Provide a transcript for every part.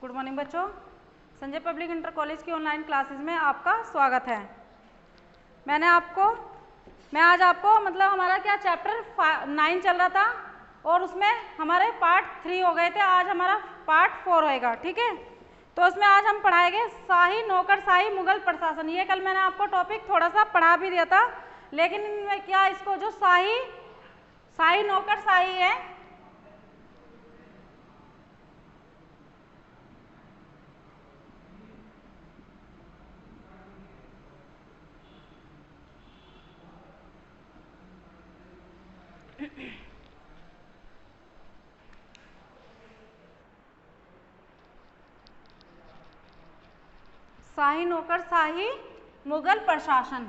Good morning बच्चों, Sanjay public inter college की online classes में आपका स्वागत है। मैं आज आपको मतलब हमारा क्या चैप्टर 9 चल रहा था और उसमें हमारे पार्ट 3 हो गए थे। आज हमारा पार्ट 4 होएगा, ठीक है। तो उसमें आज हम पढ़ाएंगे शाही नौकरशाही मुगल प्रशासन। ये कल मैंने आपको टॉपिक थोड़ा सा पढ़ा भी दिया था, लेकिन इनमें क्या इसको जो शाही नौकरशाही है शाही नौकरशाही मुगल प्रशासन।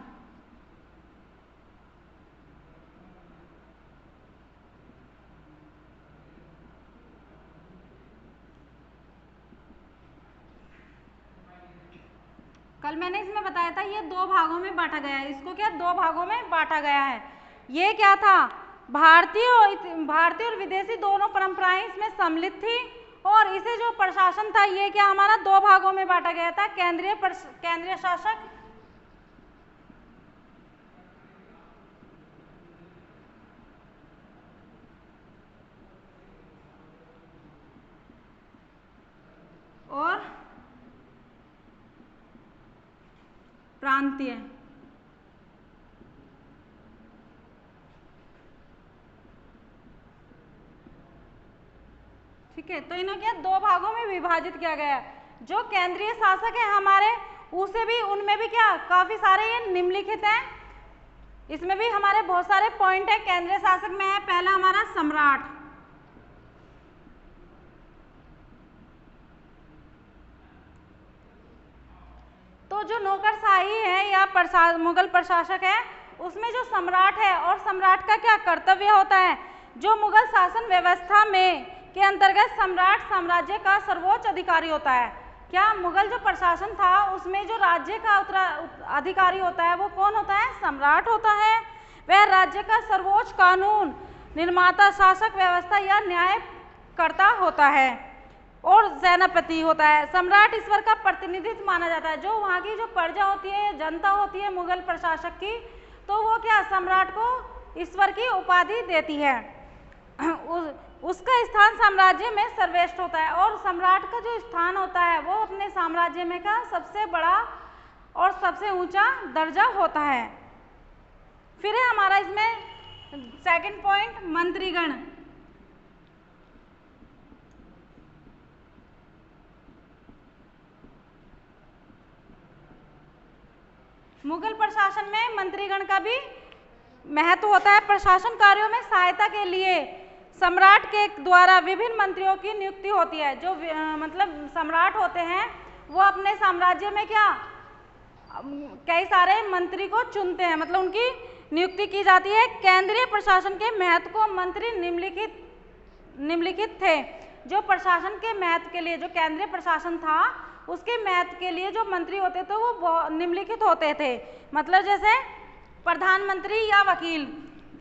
कल मैंने इसमें बताया था ये दो भागों में बांटा गया है। इसको क्या दो भागों में बांटा गया है। ये क्या था, भारतीय और विदेशी दोनों परंपराएं इसमें सम्मिलित थी। और इसे जो प्रशासन था ये क्या हमारा दो भागों में बांटा गया था, केंद्रीय शासक और प्रांतीय। ठीक है, तो इन्हें क्या दो भागों में विभाजित किया गया है। जो केंद्रीय शासक है हमारे उनमें भी क्या काफी सारे ये निम्नलिखित हैं। इसमें भी हमारे बहुत सारे पॉइंट है। केंद्रीय शासक में है पहला हमारा सम्राट। तो जो नौकरशाही है या मुगल प्रशासक है उसमें जो सम्राट है, और सम्राट का क्या कर्तव्य होता है, जो मुगल शासन व्यवस्था में के अंतर्गत सम्राट साम्राज्य का सर्वोच्च अधिकारी होता है। क्या मुगल जो प्रशासन था उसमें जो राज्य का अधिकारी होता है वो कौन होता है, सम्राट होता है। वह राज्य का सर्वोच्च कानून निर्माता, शासक व्यवस्था या न्यायकर्ता होता है और सेनापति होता है। सम्राट ईश्वर का प्रतिनिधित्व माना जाता है। जो वहाँ की जो प्रजा होती है, जनता होती है मुगल प्रशासक की, तो वो क्या सम्राट को ईश्वर की उपाधि देती है। उसका स्थान साम्राज्य में सर्वश्रेष्ठ होता है, और सम्राट का जो स्थान होता है वो अपने साम्राज्य में का सबसे बड़ा और सबसे ऊंचा दर्जा होता है। फिर है हमारा इसमें सेकंड पॉइंट मंत्रीगण। मुगल प्रशासन में मंत्रीगण का भी महत्व होता है। प्रशासन कार्यों में सहायता के लिए सम्राट के द्वारा विभिन्न मंत्रियों की नियुक्ति होती है। जो मतलब सम्राट होते हैं वो अपने साम्राज्य में क्या कई सारे मंत्री को चुनते हैं, मतलब उनकी नियुक्ति की जाती है। केंद्रीय प्रशासन के महत्व को मंत्री निम्नलिखित थे। जो प्रशासन के महत्व के लिए, जो केंद्रीय प्रशासन था उसके महत्व के लिए जो मंत्री होते थे वो निम्नलिखित होते थे। मतलब जैसे प्रधानमंत्री या वकील,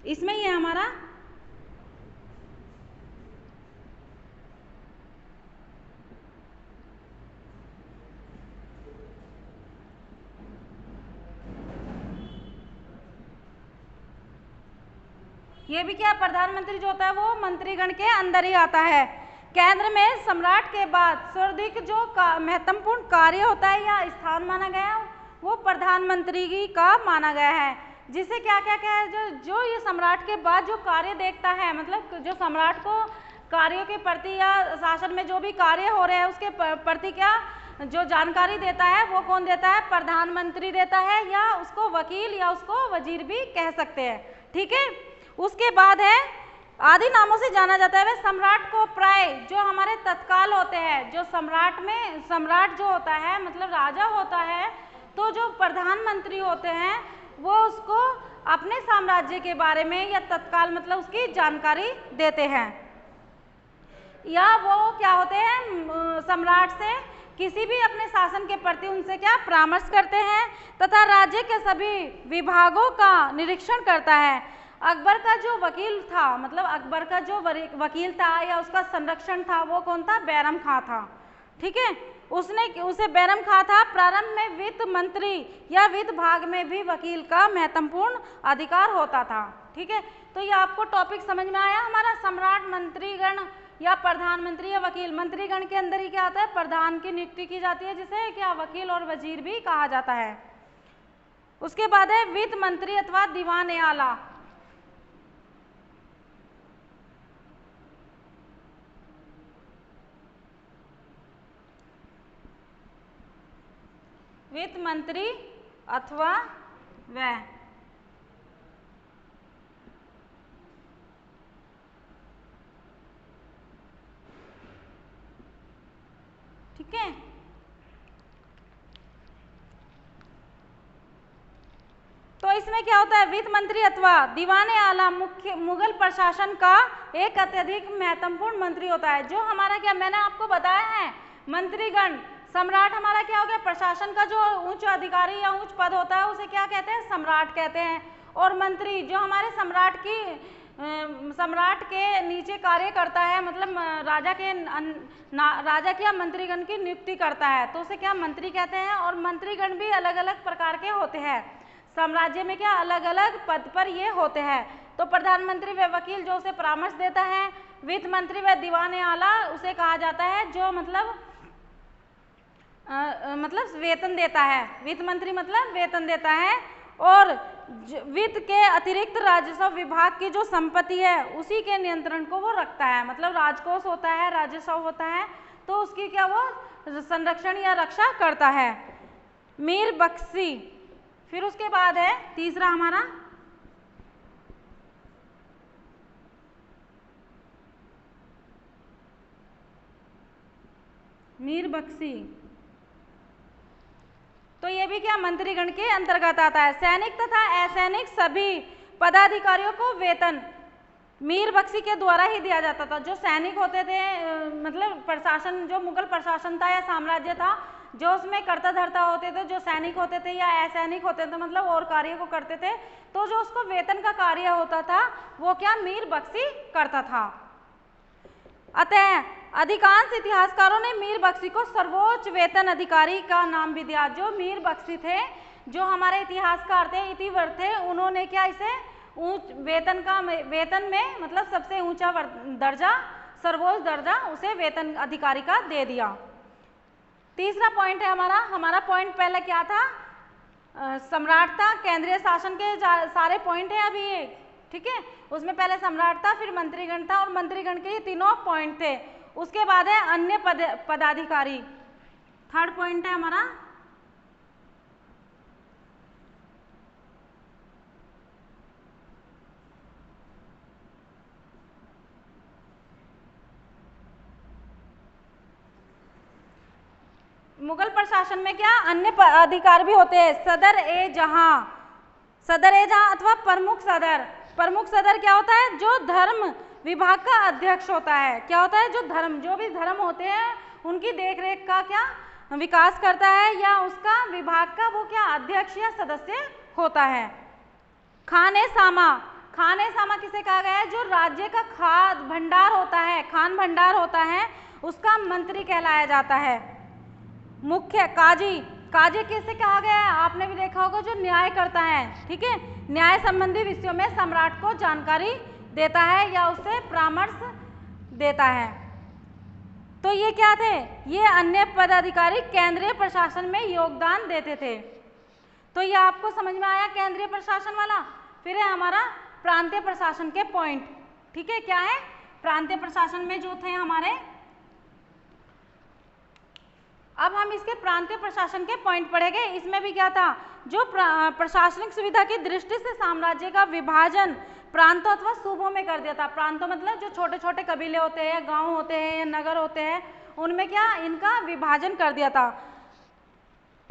इसमें ये हमारा ये भी क्या प्रधानमंत्री जो होता है वो मंत्रीगण के अंदर ही आता है। केंद्र में सम्राट के बाद सर्वाधिक जो महत्वपूर्ण कार्य होता है या स्थान माना गया है वो प्रधानमंत्री का माना गया है। जिसे क्या क्या क्या है जो ये सम्राट के बाद जो कार्य देखता है, मतलब जो सम्राट को कार्यों के प्रति या शासन में जो भी कार्य हो रहे हैं उसके प्रति क्या जो जानकारी देता है वो कौन देता है, प्रधानमंत्री देता है, या उसको वकील या उसको वजीर भी कह सकते हैं। ठीक है, उसके बाद है आदि नामों से जाना जाता है। वह सम्राट को प्राय जो हमारे तत्काल होते हैं, जो सम्राट जो होता है मतलब राजा होता है, तो जो प्रधानमंत्री होते हैं वो उसको अपने साम्राज्य के बारे में या तत्काल मतलब उसकी जानकारी देते हैं, या वो क्या होते हैं सम्राट से किसी भी अपने शासन के प्रति उनसे क्या परामर्श करते हैं तथा राज्य के सभी विभागों का निरीक्षण करता है। अकबर का जो वकील था, मतलब अकबर का जो वकील था या उसका संरक्षण था वो कौन था, बैरम खां था। ठीक है। उसे बैरम खां था। प्रारंभ में वित्त मंत्री या वित्त भाग में भी वकील का महत्वपूर्ण अधिकार होता था। ठीक है, तो ये आपको टॉपिक समझ में आया हमारा। सम्राट, मंत्रीगण या प्रधानमंत्री या वकील। मंत्रीगण के अंदर ही क्या आता है, प्रधान की नियुक्ति की जाती है, जिसे क्या वकील और वजीर भी कहा जाता है। उसके बाद है वित्त मंत्री अथवा दीवान ए आला। वित्त मंत्री अथवा व्यय, ठीक है। तो इसमें क्या होता है, वित्त मंत्री अथवा दीवान आला मुख्य मुगल प्रशासन का एक अत्यधिक महत्वपूर्ण मंत्री होता है। जो हमारा क्या, मैंने आपको बताया है, मंत्रीगण, सम्राट हमारा क्या हो गया, प्रशासन का जो उच्च अधिकारी या उच्च पद होता है उसे क्या कहते हैं, सम्राट कहते हैं। और मंत्री जो हमारे सम्राट के नीचे कार्य करता है, मतलब राजा के या मंत्रीगण की नियुक्ति करता है, तो उसे क्या मंत्री कहते हैं। और मंत्रीगण भी अलग अलग प्रकार के होते हैं। साम्राज्य में क्या अलग अलग पद पर ये होते हैं। तो प्रधानमंत्री व वकील जो उसे परामर्श देता है। वित्त मंत्री व दीवान आला उसे कहा जाता है जो मतलब वेतन देता है। वित्त मंत्री मतलब वेतन देता है। और वित्त के अतिरिक्त राजस्व विभाग की जो संपत्ति है उसी के नियंत्रण को वो रखता है। मतलब राजकोष होता है, राजस्व होता है, तो उसकी क्या वो संरक्षण या रक्षा करता है। मीर बख्शी। फिर उसके बाद है तीसरा हमारा मीर बख्शी। तो ये भी क्या मंत्रीगण के अंतर्गत आता है। सैनिक तथा असैनिक सभी पदाधिकारियों को वेतन मीर बख्शी के द्वारा ही दिया जाता था। जो सैनिक होते थे, मतलब प्रशासन, जो मुगल प्रशासन था या साम्राज्य था, जो उसमें कर्ता धर्ता होते थे, जो सैनिक होते थे या असैनिक होते थे, मतलब और कार्य को करते थे, तो जो उसको वेतन का कार्य होता था वो क्या मीर बख्शी करता था। अतः अधिकांश इतिहासकारों ने मीर बख्शी को सर्वोच्च वेतन अधिकारी का नाम भी दिया। जो मीर बख्शी थे, जो हमारे इतिहासकार थे, इतिवर थे, उन्होंने क्या इसे वेतन में मतलब सबसे ऊंचा दर्जा, सर्वोच्च दर्जा उसे वेतन अधिकारी का दे दिया। तीसरा पॉइंट है हमारा पॉइंट पहले क्या था, सम्राट था, केंद्रीय शासन के सारे पॉइंट है अभी ये, ठीक है। उसमें पहले सम्राट था, फिर मंत्रीगण था, और मंत्रीगण के ये तीनों पॉइंट थे। उसके बाद है अन्य पदाधिकारी। थर्ड पॉइंट है हमारा मुगल प्रशासन में क्या अन्य अधिकार भी होते हैं। सदर ए जहां अथवा प्रमुख सदर। प्रमुख सदर क्या होता है, जो धर्म विभाग का अध्यक्ष होता है। क्या होता है, जो भी धर्म होते हैं उनकी देखरेख का क्या विकास करता है, या उसका विभाग का वो क्या अध्यक्ष या सदस्य होता है। खाने सामा किसे कहा गया है, जो राज्य का खाद्य भंडार होता है, खान भंडार होता है, उसका मंत्री कहलाया जाता है। मुख्य काजी किसे कहा गया है, आपने भी देखा होगा, जो न्याय करता है, ठीक है। न्याय संबंधी विषयों में सम्राट को जानकारी देता है या उसे परामर्श देता है। तो ये क्या थे, ये अन्य पदाधिकारी केंद्रीय प्रशासन में योगदान देते थे। तो ये आपको समझ में आया केंद्रीय प्रशासन वाला। फिर है हमारा प्रांतीय प्रशासन के पॉइंट, ठीक है। क्या है, प्रांतीय प्रशासन में जो थे हमारे, अब हम इसके प्रांतीय प्रशासन के पॉइंट पढ़ेंगे। इसमें भी क्या था, जो प्रशासनिक सुविधा की दृष्टि से साम्राज्य का विभाजन प्रांतों अथवा सूबों में कर दिया था। प्रांतों मतलब जो छोटे छोटे कबीले होते हैं, गांव होते हैं या नगर होते हैं, उनमें क्या इनका विभाजन कर दिया था।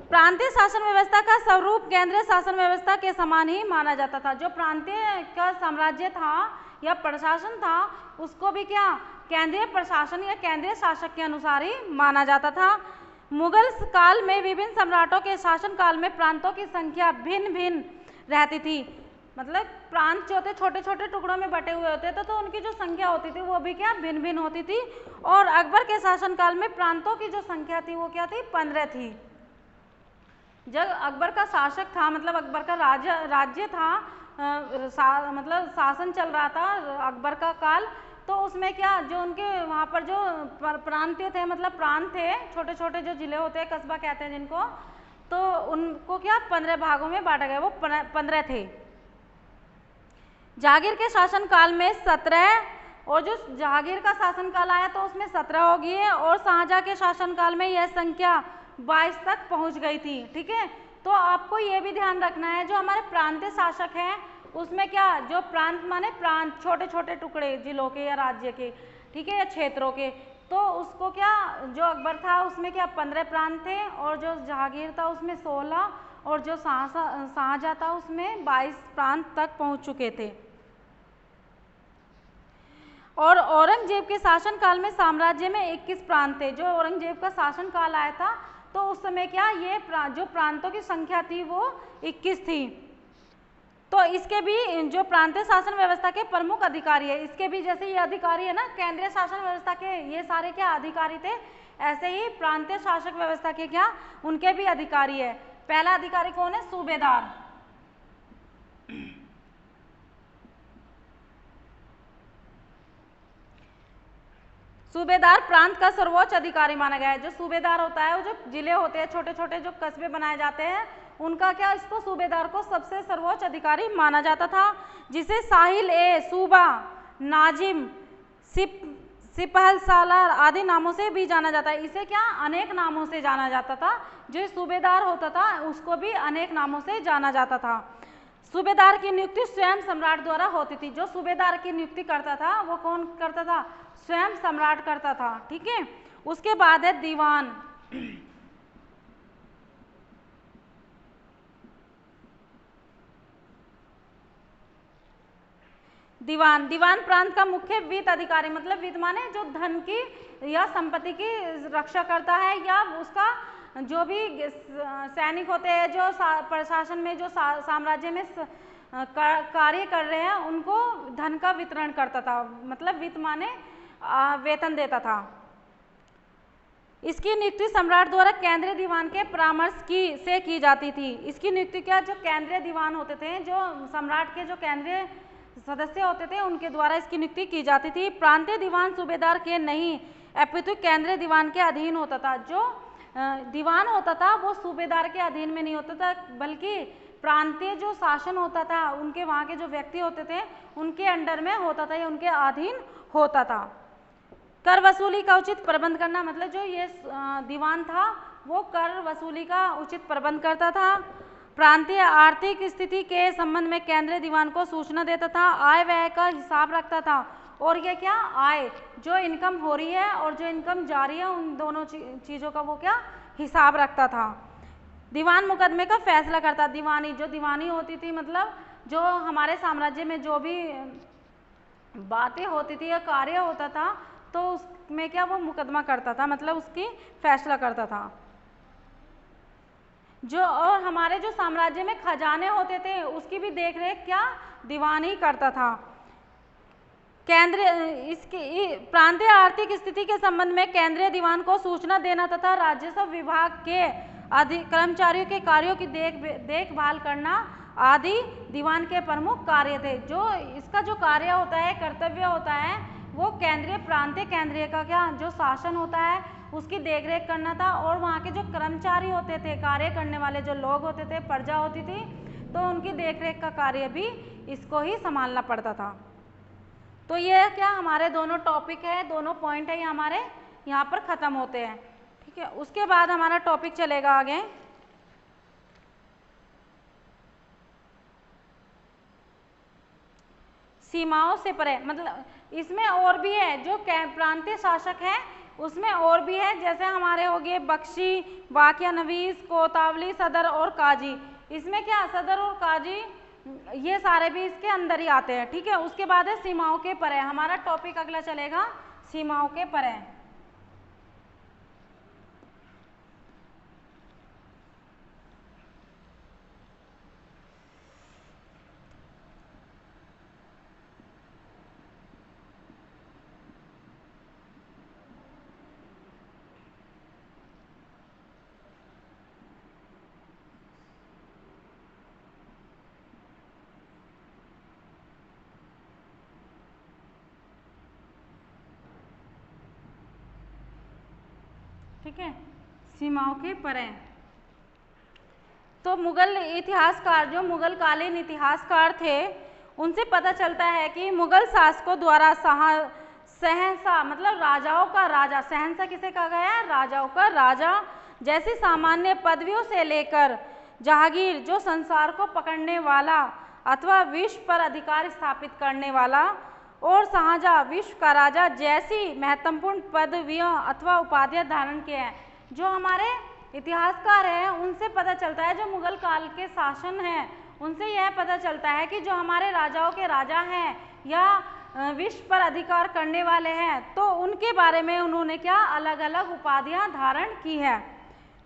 प्रांतीय शासन व्यवस्था का स्वरूप केंद्रीय शासन व्यवस्था के समान ही माना जाता था। जो प्रांतीय का साम्राज्य था या प्रशासन था, उसको भी क्या केंद्रीय प्रशासन या केंद्रीय शासक के अनुसार ही माना जाता था। मुगल काल में विभिन्न सम्राटों के शासन काल में प्रांतों की संख्या भिन्न भिन्न रहती थी। मतलब प्रांत जो होते छोटे छोटे टुकड़ों में बटे हुए होते थे, तो उनकी जो संख्या होती थी वो भी क्या भिन्न भिन्न होती थी। और अकबर के शासनकाल में प्रांतों की जो संख्या थी वो क्या थी, 15 थी। जब अकबर का शासक था, मतलब अकबर का राज्य था, मतलब शासन चल रहा था अकबर का काल, तो उसमें क्या जो उनके वहाँ पर जो प्रांतीय थे, मतलब प्रांत थे, छोटे छोटे जो जिले होते हैं, कस्बा कहते हैं जिनको, तो उनको क्या 15 भागों में बांटा गया, वो 15 थे। जहांगीर के शासनकाल में 17, और जो जहांगीर का शासनकाल आया तो उसमें 17 हो गई है, और शाहजहां के शासनकाल में यह संख्या 22 तक पहुंच गई थी। ठीक है, तो आपको ये भी ध्यान रखना है, जो हमारे प्रांतीय शासक हैं उसमें क्या, जो प्रांत माने प्रांत, छोटे छोटे टुकड़े जिलों के या राज्य के, ठीक है, या क्षेत्रों के, तो उसको क्या, जो अकबर था उसमें क्या 15 प्रांत थे, और जो जहांगीर था उसमें 16, और जो शाहजहां था उसमें 22 प्रांत तक पहुंच चुके थे। और औरंगजेब के शासनकाल में साम्राज्य में 21 प्रांत थे। जो औरंगजेब का शासनकाल आया था तो उस समय क्या ये जो प्रांतों की संख्या थी वो 21 थी। तो इसके भी जो प्रांतीय शासन व्यवस्था के प्रमुख अधिकारी है, इसके भी जैसे ये अधिकारी है ना केंद्रीय शासन व्यवस्था के, ये सारे क्या अधिकारी थे, ऐसे ही प्रांतीय शासक व्यवस्था के क्या उनके भी अधिकारी है। पहला अधिकारी कौन है, सूबेदार। सूबेदार प्रांत का सर्वोच्च अधिकारी माना गया है। जो सूबेदार होता है, वो जो जिले होते हैं, छोटे छोटे जो कस्बे बनाए जाते हैं, उनका क्या, इसको सूबेदार को सबसे सर्वोच्च अधिकारी माना जाता था, जिसे साहिल ए सूबा, नाजिम, सिपहल सालार आदि नामों से भी जाना जाता है। इसे क्या अनेक नामों से जाना जाता था। जो सूबेदार होता था उसको भी अनेक नामों से जाना जाता था। सूबेदार की नियुक्ति स्वयं सम्राट द्वारा होती थी। जो सूबेदार की नियुक्ति करता था वो कौन करता था, स्वयं सम्राट करता था। ठीक है, उसके बाद है दीवान। दीवान प्रांत का मुख्य वित्त अधिकारी, मतलब वित्त माने जो धन की या संपत्ति की रक्षा करता है, या उसका जो भी सैनिक होते हैं जो प्रशासन में जो साम्राज्य में कार्य कर रहे हैं उनको धन का वितरण करता था। मतलब वित्त माने वेतन देता था। इसकी नियुक्ति सम्राट द्वारा केंद्रीय दीवान के परामर्श से की जाती थी। इसकी नियुक्ति क्या, जो केंद्रीय दीवान होते थे, जो सम्राट के जो केंद्रीय सदस्य होते थे उनके द्वारा इसकी नियुक्ति की जाती थी। प्रांतीय दीवान सूबेदार के नहीं अपितु केंद्रीय दीवान के अधीन होता था। जो दीवान होता था वो सूबेदार के अधीन में नहीं होता था, बल्कि प्रांतीय जो शासन होता था उनके वहाँ के जो व्यक्ति होते थे उनके अंडर में होता था या उनके अधीन होता था। कर वसूली का उचित प्रबंध करना, मतलब जो ये दीवान था वो कर वसूली का उचित प्रबंध करता था। प्रांतीय आर्थिक स्थिति के संबंध में केंद्रीय दीवान को सूचना देता था। आय व्यय का हिसाब रखता था। और ये क्या, आय जो इनकम हो रही है और जो इनकम जा रही है उन दोनों चीज़ों का वो क्या हिसाब रखता था। दीवान मुकदमे का फैसला करता। दीवानी, जो दीवानी होती थी, मतलब जो हमारे साम्राज्य में जो भी बातें होती थी या कार्य होता था तो उसमें क्या वो मुकदमा करता था, मतलब उसकी फैसला करता था। जो और हमारे जो साम्राज्य में खजाने होते थे उसकी भी देखरेख क्या दीवान ही करता था। इसकी प्रांतीय आर्थिक स्थिति के संबंध में केंद्रीय दीवान को सूचना देना तथा राजस्व विभाग के कर्मचारियों के कार्यों की देखभाल करना आदि दीवान के प्रमुख कार्य थे। जो इसका जो कार्य होता है, कर्तव्य होता है, वो प्रांतीय केंद्रीय का क्या जो शासन होता है उसकी देखरेख करना था। और वहाँ के जो कर्मचारी होते थे, कार्य करने वाले जो लोग होते थे, प्रजा होती थी, तो उनकी देखरेख का कार्य भी इसको ही संभालना पड़ता था। तो ये क्या हमारे दोनों टॉपिक है, दोनों पॉइंट है, ये हमारे यहाँ पर खत्म होते हैं। ठीक है, उसके बाद हमारा टॉपिक चलेगा आगे सीमाओं से परे। मतलब इसमें और भी है, जो प्रांतीय शासक है उसमें और भी है, जैसे हमारे हो गए बख्शी, वाकिया नवीस, कोतावली, सदर और काजी। इसमें क्या सदर और काजी ये सारे भी इसके अंदर ही आते हैं। ठीक है, उसके बाद है सीमाओं के परे। हमारा टॉपिक अगला चलेगा सीमाओं के परे। ठीक है, सीमाओं के परे। तो मुगल इतिहासकार, जो मुगल कालीन इतिहासकार थे, उनसे पता चलता है कि मुगल शासकों द्वारा शहंशाह मतलब राजाओं का राजा, शहंशाह किसे कहा गया है? राजाओं का राजा, जैसी सामान्य पदवियों से लेकर जहांगीर जो संसार को पकड़ने वाला अथवा विश्व पर अधिकार स्थापित करने वाला, और शाहजहां विश्व का राजा जैसी महत्वपूर्ण पदवियां अथवा उपाधियां धारण किए हैं। जो हमारे इतिहासकार हैं उनसे पता चलता है, जो मुगल काल के शासन हैं उनसे यह पता चलता है कि जो हमारे राजाओं के राजा हैं या विश्व पर अधिकार करने वाले हैं, तो उनके बारे में उन्होंने क्या अलग अलग उपाधियां धारण की है।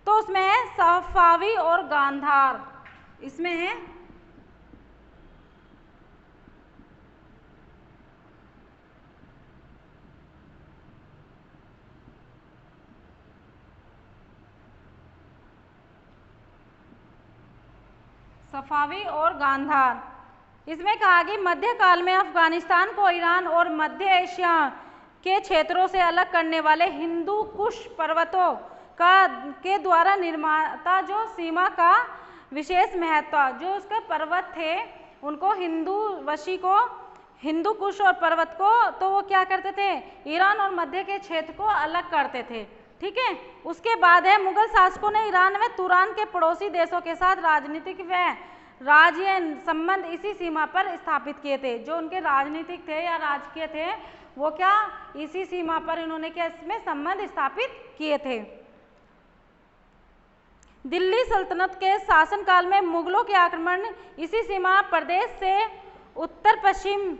तो उसमें है सफावी और गांधार, इसमें है सफावी और गांधार। इसमें कहा कि मध्यकाल में अफगानिस्तान को ईरान और मध्य एशिया के क्षेत्रों से अलग करने वाले हिंदू कुश पर्वतों के द्वारा निर्माता जो सीमा का विशेष महत्व, जो उसके पर्वत थे उनको हिंदू कुश और पर्वत को, तो वो क्या करते थे? ईरान और मध्य के क्षेत्र को अलग करते थे। ठीक है, उसके बाद है मुगल शासकों ने ईरान व तुरान के पड़ोसी देशों के साथ राजनीतिक व राज्य संबंध इसी सीमा पर स्थापित किए थे। जो उनके राजनीतिक थे या राजकीय थे, वो क्या इसी सीमा पर इन्होंने क्या इसमें संबंध स्थापित किए थे। दिल्ली सल्तनत के शासनकाल में मुगलों के आक्रमण इसी सीमा प्रदेश से उत्तर पश्चिम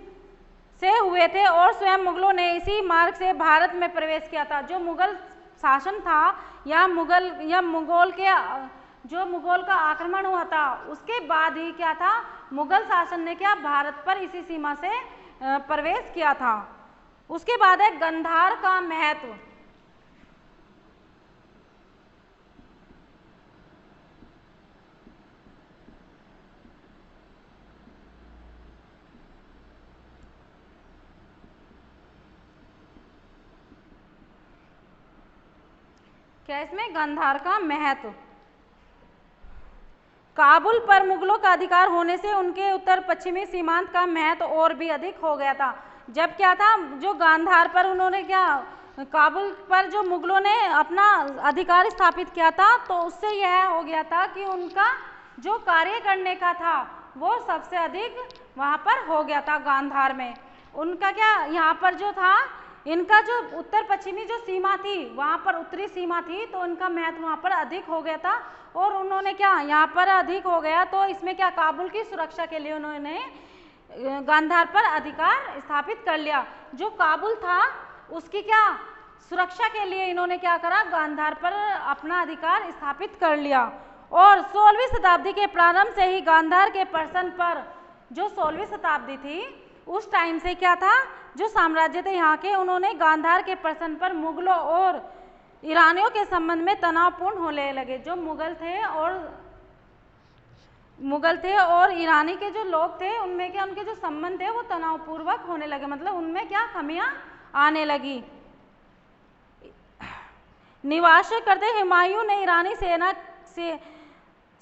से हुए थे और स्वयं मुगलों ने इसी मार्ग से भारत में प्रवेश किया था। जो मुगल शासन था या मुगल का आक्रमण हुआ था, उसके बाद ही क्या था, मुगल शासन ने क्या भारत पर इसी सीमा से प्रवेश किया था। उसके बाद है गांधार का महत्व। क्या इसमें गांधार का महत्व? काबुल पर मुगलों का अधिकार होने से उनके उत्तर पश्चिमी सीमांत का महत्व और भी अधिक हो गया था। जब क्या था, जो गांधार पर उन्होंने क्या, काबुल पर जो मुगलों ने अपना अधिकार स्थापित किया था, तो उससे यह हो गया था कि उनका जो कार्य करने का था वो सबसे अधिक वहाँ पर हो गया था गांधार में। उनका क्या यहाँ पर जो था, इनका जो उत्तर पश्चिमी जो सीमा थी, वहाँ पर उत्तरी सीमा थी, तो उनका महत्व वहाँ पर अधिक हो गया था और उन्होंने क्या यहाँ पर अधिक हो गया, तो इसमें क्या काबुल की सुरक्षा के लिए उन्होंने गांधार पर अधिकार स्थापित कर लिया। जो काबुल था उसकी क्या सुरक्षा के लिए इन्होंने क्या करा, गांधार पर अपना अधिकार स्थापित कर लिया। और 16वीं शताब्दी के प्रारंभ से ही गांधार के प्रश्न पर, जो 16वीं शताब्दी थी उस टाइम से क्या था, जो साम्राज्य थे यहाँ के, उन्होंने गांधार के प्रश्न पर मुगलों और ईरानियों के संबंध में तनावपूर्ण होने लगे। जो मुगल थे और ईरानी के जो लोग थे, उनमें क्या उनके जो संबंध थे वो तनावपूर्वक होने लगे, मतलब उनमें क्या कमियां आने लगी। निवास करते हुमायूं ने ईरानी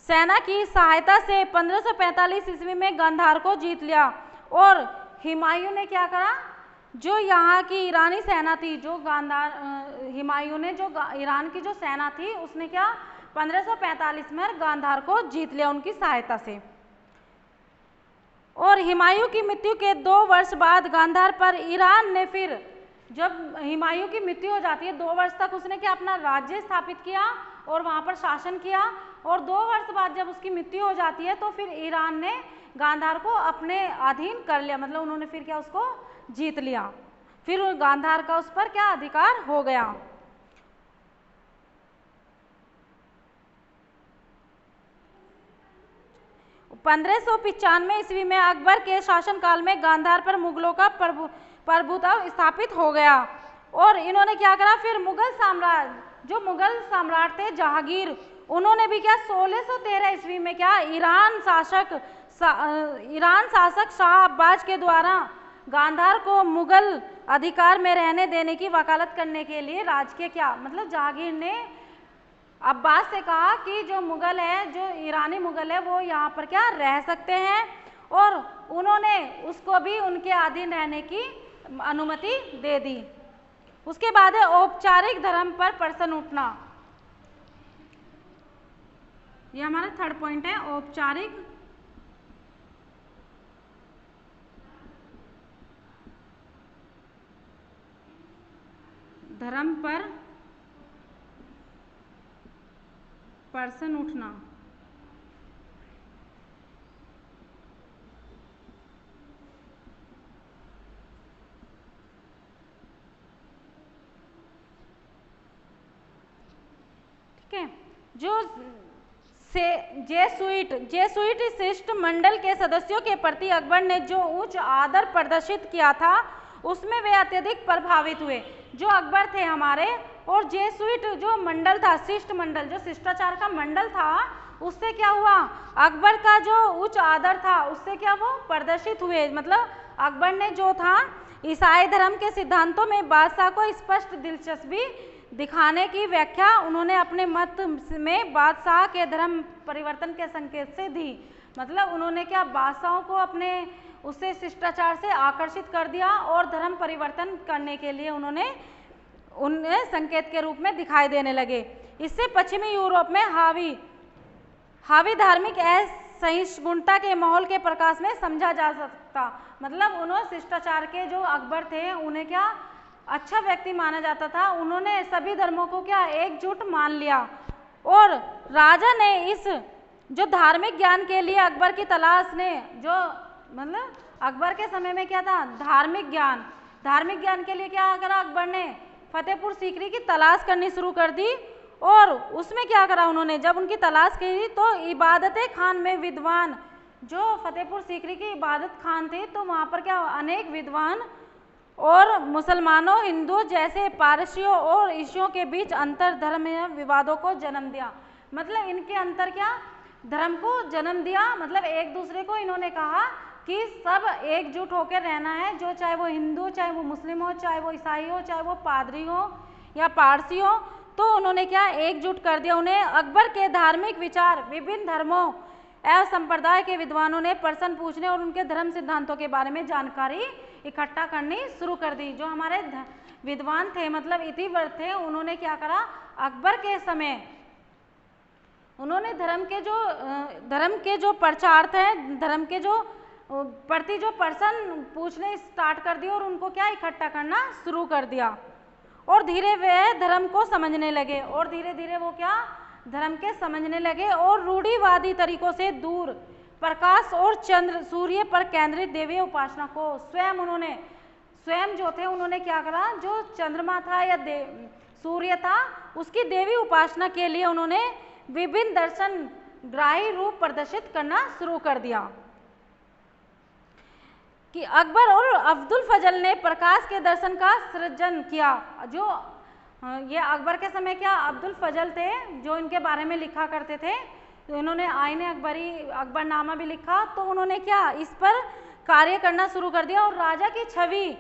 सेना की सहायता से 1545 ईस्वी में गांधार को जीत लिया। और हुमायूं ने क्या करा, जो यहाँ की ईरानी सेना थी, जो हुमायूं ने जो ईरान की जो सेना थी, उसने क्या 1545 में गांधार को जीत लिया उनकी सहायता से। और हुमायूं की मृत्यु के 2 वर्ष बाद गांधार पर ईरान ने फिर, जब हुमायूं की मृत्यु हो जाती है 2 वर्ष तक उसने क्या अपना राज्य स्थापित किया और वहाँ पर शासन किया, और 2 वर्ष बाद जब उसकी मृत्यु हो जाती है तो फिर ईरान ने गांधार को अपने अधीन कर लिया, मतलब उन्होंने फिर क्या उसको जीत लिया, फिर गांधार का उस पर क्या अधिकार हो गया। (1595 ईस्वी में अकबर के शासनकाल में गांधार पर मुगलों का प्रभुत्व स्थापित हो गया। और इन्होंने क्या करा, फिर जो मुगल सम्राट थे जहांगीर, उन्होंने भी क्या 1613 ईस्वी में क्या ईरान शासक शाह अब्बास के द्वारा गांधार को मुगल अधिकार में रहने देने की वकालत करने के लिए राज के क्या मतलब जहांगीर ने अब्बास से कहा कि जो मुगल है, जो ईरानी मुगल है, वो यहाँ पर क्या रह सकते हैं, और उन्होंने उसको भी उनके अधीन रहने की अनुमति दे दी। उसके बाद है औपचारिक धर्म पर प्रश्न उठना। ये हमारा थर्ड पॉइंट है, औपचारिक धर्म पर प्रश्न उठना। ठीक है, जो जेसुइट शिष्ट मंडल के सदस्यों के प्रति अकबर ने जो उच्च आदर प्रदर्शित किया था उसमें वे अत्यधिक प्रभावित हुए। जो अकबर थे हमारे, और जेसुइट जो मंडल था, शिष्ट मंडल, जो शिष्टाचार का मंडल था, उससे क्या हुआ, अकबर का जो उच्च आदर था उससे क्या वो प्रदर्शित हुए। मतलब अकबर ने जो था ईसाई धर्म के सिद्धांतों में बादशाह को स्पष्ट दिलचस्पी दिखाने की व्याख्या उन्होंने अपने मत में बादशाह के धर्म परिवर्तन के संकेत से दी। मतलब उन्होंने क्या बादशाहों को अपने उससे शिष्टाचार से आकर्षित कर दिया और धर्म परिवर्तन करने के लिए उन्होंने उन्हें संकेत के रूप में दिखाई देने लगे। इससे पश्चिमी यूरोप में हावी धार्मिक असहिष्णुता के माहौल के प्रकाश में समझा जा सकता। मतलब उन्होंने शिष्टाचार के जो अकबर थे उन्हें क्या अच्छा व्यक्ति माना जाता था, उन्होंने सभी धर्मों को क्या एकजुट मान लिया, और राजा ने इस जो धार्मिक ज्ञान के लिए अकबर की तलाश ने जो मतलब अकबर के समय में क्या था धार्मिक ज्ञान के लिए क्या करा अकबर ने फतेहपुर सीकरी की तलाश करनी शुरू कर दी। और उसमें क्या करा उन्होंने, जब उनकी तलाश की तो इबादत खान में विद्वान, जो फतेहपुर सीकरी की इबादत खान थे, तो वहाँ पर क्या अनेक विद्वान और मुसलमानों, हिंदुओं जैसे पारसियों और ईसाइयों के बीच अंतर धर्म विवादों को जन्म दिया। मतलब इनके अंतर क्या धर्म को जन्म दिया। मतलब एक दूसरे को इन्होंने कहा कि सब एकजुट होकर रहना है, जो चाहे वो हिंदू, चाहे वो मुस्लिम हो, चाहे वो ईसाई हो, चाहे वो पादरी हो या पारसी हो, तो उन्होंने क्या एकजुट कर दिया उन्हें। अकबर के धार्मिक विचार विभिन्न धर्मों एवं संप्रदाय के विद्वानों ने प्रश्न पूछने और उनके धर्म सिद्धांतों के बारे में जानकारी इकट्ठा करनी शुरू कर दी। जो हमारे विद्वान थे मतलब इतिवृत्त थे, उन्होंने क्या करा अकबर के समय उन्होंने धर्म के जो प्रचार थे, धर्म के जो प्रति जो प्रश्न पूछने स्टार्ट कर दिए और उनको क्या इकट्ठा करना शुरू कर दिया, और धीरे वे धर्म को समझने लगे, और धीरे धीरे वो क्या धर्म के समझने लगे, और रूढ़िवादी तरीकों से दूर प्रकाश और चंद्र सूर्य पर केंद्रित देवी उपासना को स्वयं जो थे उन्होंने क्या करा, जो चंद्रमा था या सूर्य था उसकी देवी उपासना के लिए उन्होंने विभिन्न दर्शन ग्राही रूप प्रदर्शित करना शुरू कर दिया। कि अकबर और अब्दुल फजल ने प्रकाश के दर्शन का सृजन किया। जो ये अकबर के समय क्या अब्दुल फजल थे जो इनके बारे में लिखा करते थे, तो इन्होंने आईने अकबरनामा भी लिखा, तो उन्होंने क्या इस पर कार्य करना शुरू कर दिया और राजा की छवि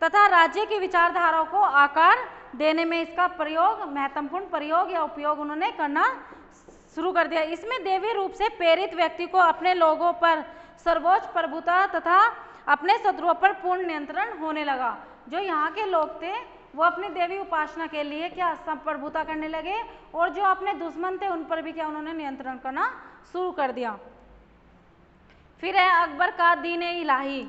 तथा राज्य की विचारधाराओं को आकार देने में इसका महत्वपूर्ण प्रयोग या उपयोग उन्होंने करना शुरू कर दिया। इसमें देवी रूप से प्रेरित व्यक्ति को अपने लोगों पर सर्वोच्च प्रभुता तथा अपने शत्रुओं पर पूर्ण नियंत्रण होने लगा। जो यहाँ के लोग थे वो अपनी देवी उपासना के लिए क्या संप्रभुता करने लगे, और जो अपने दुश्मन थे उन पर भी क्या उन्होंने नियंत्रण करना शुरू कर दिया। फिर है अकबर का दीन इलाही।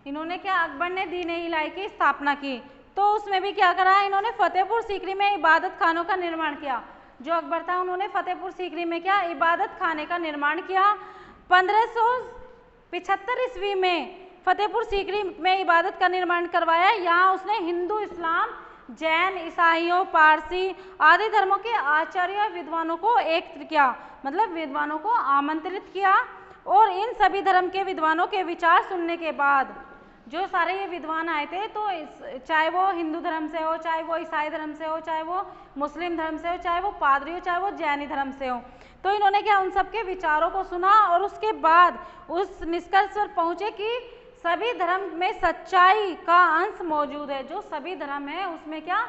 इन्होंने क्या अकबर ने दीन इलाही की स्थापना की, तो उसमें भी क्या करा इन्होंने फतेहपुर सीकरी में इबादत खानों का निर्माण किया। जो अकबर था उन्होंने फतेहपुर सीकरी में क्या इबादत खाने का निर्माण किया। 1575 ईस्वी में फतेहपुर सीकरी में इबादत का निर्माण करवाया। यहाँ उसने हिंदू, इस्लाम, जैन, ईसाइयों, पारसी आदि धर्मों के आचार्य और विद्वानों को एकत्रित किया, मतलब विद्वानों को आमंत्रित किया, और इन सभी धर्म के विद्वानों के विचार सुनने के बाद जो सारे ये विद्वान आए थे, तो चाहे वो हिंदू धर्म से हो, चाहे वो ईसाई धर्म से हो, चाहे वो मुस्लिम धर्म से हो, चाहे वो पादरी हो, चाहे वो जैनी धर्म से हो, तो इन्होंने क्या उन सबके विचारों को सुना और उसके बाद उस निष्कर्ष पर पहुंचे कि सभी धर्म में सच्चाई का अंश मौजूद है। जो सभी धर्म है उसमें क्या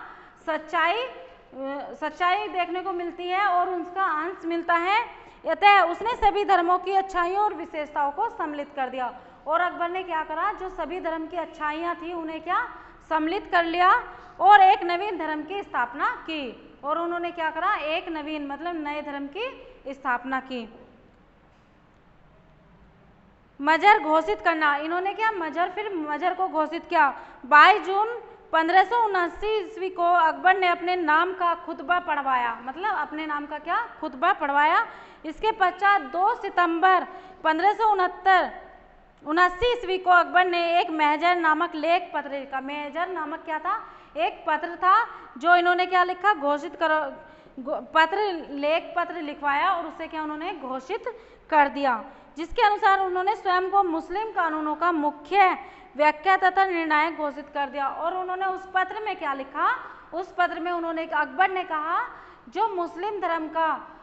सच्चाई देखने को मिलती है और उसका अंश मिलता है। अतः उसने सभी धर्मों की अच्छाइयों और विशेषताओं को सम्मिलित कर दिया। और अकबर ने क्या करा, जो सभी धर्म की अच्छाइयाँ थी उन्हें क्या सम्मिलित कर लिया और एक नवीन धर्म की स्थापना की। और उन्होंने क्या करा, एक नवीन मतलब नए धर्म की स्थापना की। मजहर घोषित करना, इन्होंने क्या मजहर को घोषित किया। 22 जून 1579 ईस्वी को अकबर ने अपने नाम का खुतबा पढ़वाया, मतलब अपने नाम का क्या खुतबा पढ़वाया। इसके पश्चात 2 सितंबर 1569 ईस्वी को अकबर ने एक महजर नामक लेख पत्र लिखा। महजर नामक क्या था, एक पत्र था जो इन्होंने क्या लिखा, घोषित करो लेख पत्र लिखवाया और उसे क्या उन्होंने घोषित कर दिया, जिसके अनुसार उन्होंने स्वयं को मुस्लिम कानूनों का मुख्य व्याख्या तथा निर्णायक घोषित कर दिया। और उन्होंने उस पत्र में क्या लिखा, उस पत्र में अकबर ने कहा जो मुस्लिम धर्म का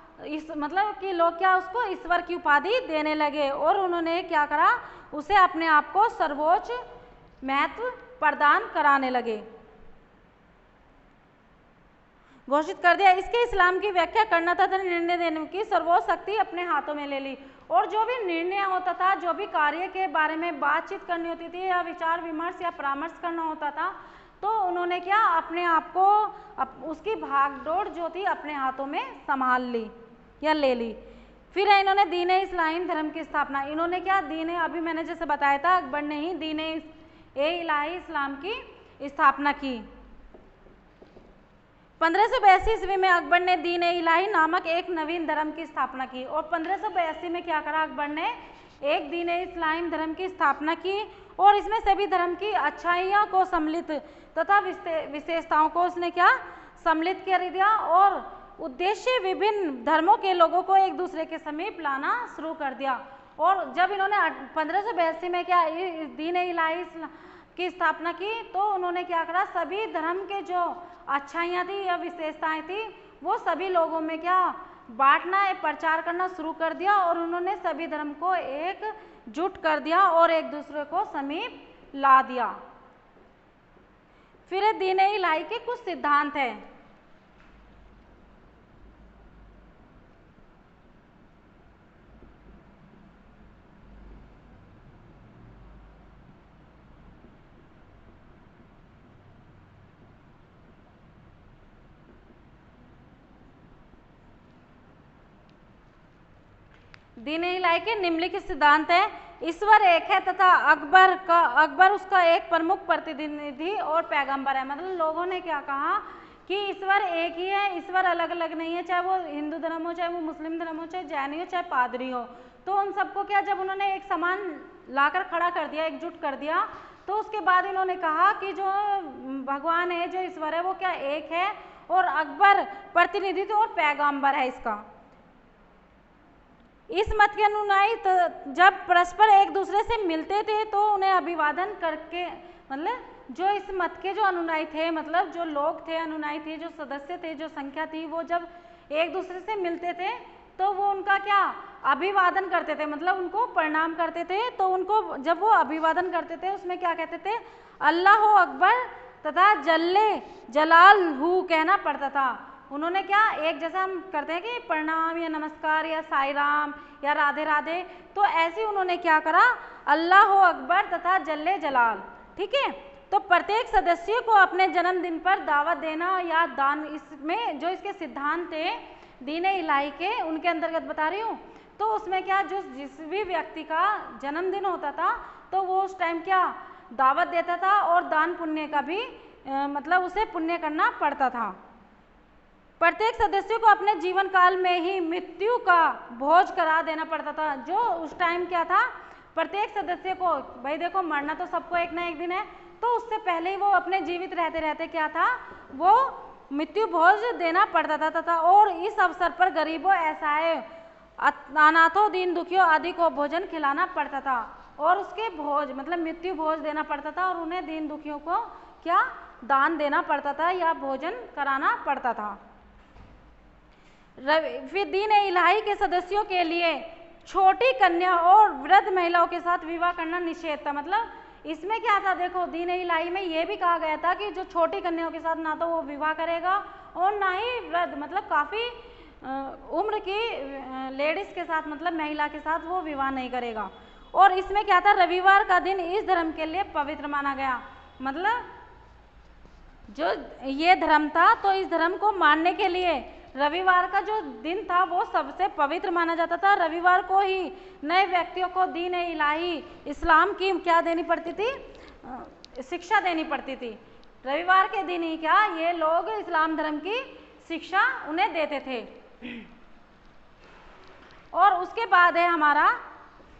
मतलब कि लोग क्या उसको ईश्वर की उपाधि देने लगे और उन्होंने क्या करा, उसे अपने आप को सर्वोच्च महत्व प्रदान कराने लगे, घोषित कर दिया। इसके इस्लाम की व्याख्या करना तथा निर्णय देने की सर्वोच्च शक्ति अपने हाथों में ले ली। और जो भी निर्णय होता था, जो भी कार्य के बारे में बातचीत करनी होती थी या विचार विमर्श या परामर्श करना होता था, तो उन्होंने क्या अपने आप को उसकी भागदौड़ जो थी अपने हाथों में संभाल ली या ले ली। फिर इन्होंने दीन इस्लामी धर्म की स्थापना, इन्होंने क्या अभी मैंने जैसे बताया था अकबर ने ही दीन इलाही इस्लाम की स्थापना की। 1582 ईस्वी में अकबर ने दीन इलाही नामक एक नवीन धर्म की स्थापना की। और 1582 में क्या करा, अकबर ने एक दीन इस्लामी धर्म की स्थापना की और इसमें सभी धर्म की अच्छाइयों को सम्मिलित तथा विशेषताओं को उसने क्या सम्मिलित कर दिया और उद्देश्य विभिन्न धर्मों के लोगों को एक दूसरे के समीप लाना शुरू कर दिया। और जब इन्होंने 1582 में क्या दीन इलाही की स्थापना की, तो उन्होंने क्या करा, सभी धर्म के जो अच्छाइयाँ थी या विशेषताएं थी वो सभी लोगों में क्या बांटना प्रचार करना शुरू कर दिया और उन्होंने सभी धर्म को एकजुट कर दिया और एक दूसरे को समीप ला दिया। फिर दीन इलाही के कुछ सिद्धांत हैं। दीन इलाही के निम्नलिखित सिद्धांत है। ईश्वर एक है तथा अकबर उसका एक प्रमुख प्रतिनिधि और पैगंबर है। मतलब लोगों ने क्या कहा कि ईश्वर एक ही है, ईश्वर अलग अलग नहीं है, चाहे वो हिंदू धर्म हो, चाहे वो मुस्लिम धर्म हो, चाहे जैनी हो, चाहे पादरी हो। तो उन सबको क्या जब उन्होंने एक समान लाकर खड़ा कर दिया, एकजुट कर दिया, तो उसके बाद इन्होंने कहा कि जो भगवान है, जो ईश्वर है, वो क्या एक है और अकबर प्रतिनिधित्व और पैगंबर है इसका। इस मत के अनुयायी जब परस्पर एक दूसरे से मिलते थे तो उन्हें अभिवादन करके, मतलब जो इस मत के जो अनुयायी थे, मतलब जो लोग थे, अनुयायी थे, जो सदस्य थे, जो संख्या थी, वो जब एक दूसरे से मिलते थे तो वो उनका क्या अभिवादन करते थे, मतलब उनको प्रणाम करते थे। तो उनको जब वो अभिवादन करते थे उसमें क्या कहते थे, अल्लाह अकबर तथा जल्ले जलाल हु कहना पड़ता था। उन्होंने क्या एक जैसा हम करते हैं कि प्रणाम या नमस्कार या साई राम या राधे राधे, तो ऐसे उन्होंने क्या करा, अल्लाह अकबर तथा जल्ले जलाल। ठीक है, तो प्रत्येक सदस्य को अपने जन्मदिन पर दावत देना या दान, इसमें जो इसके सिद्धांत थे दीन इलाही के, उनके अंतर्गत बता रही हूँ। तो उसमें क्या जिस भी व्यक्ति का जन्मदिन होता था तो वो उस टाइम क्या दावत देता था और दान पुण्य का भी मतलब उसे पुण्य करना पड़ता था। प्रत्येक सदस्य को अपने जीवन काल में ही मृत्यु का भोज करा देना पड़ता था। जो उस टाइम क्या था, प्रत्येक सदस्य को, भाई देखो मरना तो सबको एक ना एक दिन है, तो उससे पहले ही वो अपने जीवित रहते रहते क्या था, वो मृत्यु भोज देना पड़ता था तथा और इस अवसर पर गरीबों, असहाय अनाथों, दीन दुखियों आदि को भोजन खिलाना पड़ता था और उसके भोज मतलब मृत्यु भोज देना पड़ता था और उन्हें दीन दुखियों को क्या दान देना पड़ता था या भोजन कराना पड़ता था। फिर दीन इलाही के सदस्यों के लिए छोटी कन्या और वृद्ध महिलाओं के साथ विवाह करना निषेध था। मतलब इसमें क्या था, देखो दीन इलाही में ये भी कहा गया था कि जो छोटी कन्याओं के साथ ना तो वो विवाह करेगा और ना ही वृद्ध मतलब काफ़ी उम्र की लेडीज के साथ मतलब महिला के साथ वो विवाह नहीं करेगा। और इसमें क्या था, रविवार का दिन इस धर्म के लिए पवित्र माना गया। मतलब जो ये धर्म था तो इस धर्म को मानने के लिए रविवार का जो दिन था वो सबसे पवित्र माना जाता था। रविवार को ही नए व्यक्तियों को दीन इलाही इस्लाम की क्या देनी पड़ती थी, शिक्षा देनी पड़ती थी। रविवार के दिन ही क्या ये लोग इस्लाम धर्म की शिक्षा उन्हें देते थे। और उसके बाद है हमारा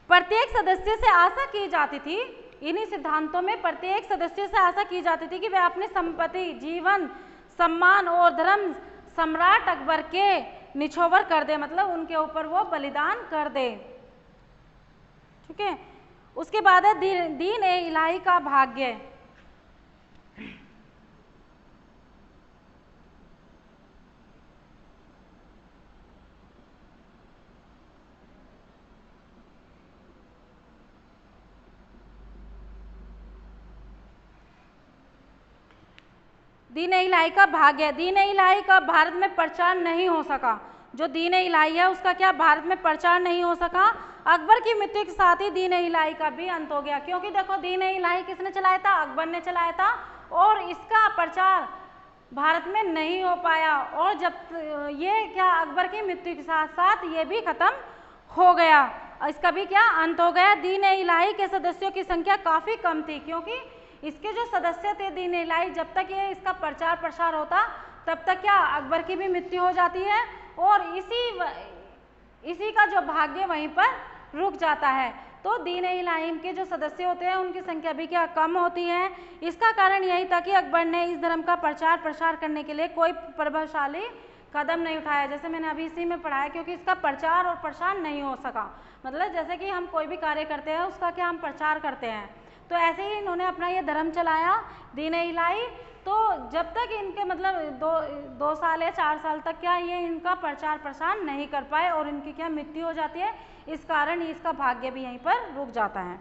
प्रत्येक सदस्य से आशा की जाती थी, इन्हीं सिद्धांतों में प्रत्येक सदस्य से आशा की जाती थी कि वह अपनी संपत्ति, जीवन, सम्मान और धर्म सम्राट अकबर के निछोवर कर दे, मतलब उनके ऊपर वो बलिदान कर दे। ठीक है, उसके बाद है दीन इलाही का भाग्य। दीन इलाही का भाग्य, दीन इलाही का भारत में प्रचार नहीं हो सका। जो दीन इलाही है उसका क्या भारत में प्रचार नहीं हो सका। अकबर की मृत्यु के साथ ही दीन इलाही का भी अंत हो गया, क्योंकि देखो दीन इलाही किसने चलाया था, अकबर ने चलाया था और इसका प्रचार भारत में नहीं हो पाया। और जब ये क्या अकबर की मृत्यु के साथ साथ ये भी खत्म हो गया, इसका भी क्या अंत हो गया। दीन इलाही के सदस्यों की संख्या काफ़ी कम थी, क्योंकि इसके जो सदस्य थे दीन इलाही, जब तक ये इसका प्रचार प्रसार होता तब तक क्या अकबर की भी मृत्यु हो जाती है और इसी का जो भाग्य वहीं पर रुक जाता है। तो दीन इलाही के जो सदस्य होते हैं उनकी संख्या भी क्या कम होती है। इसका कारण यही था कि अकबर ने इस धर्म का प्रचार प्रसार करने के लिए कोई प्रभावशाली कदम नहीं उठाया, जैसे मैंने अभी इसी में पढ़ाया, क्योंकि इसका प्रचार और प्रसार नहीं हो सका। मतलब जैसे कि हम कोई भी कार्य करते हैं उसका क्या हम प्रचार करते हैं, तो ऐसे ही इन्होंने अपना ये धर्म चलाया दीन इलाही। तो जब तक इनके मतलब दो साल या 4 साल तक क्या ये इनका प्रचार प्रसार नहीं कर पाए और इनकी क्या मृत्यु हो जाती है, इस कारण इसका भाग्य भी यहीं पर रुक जाता है।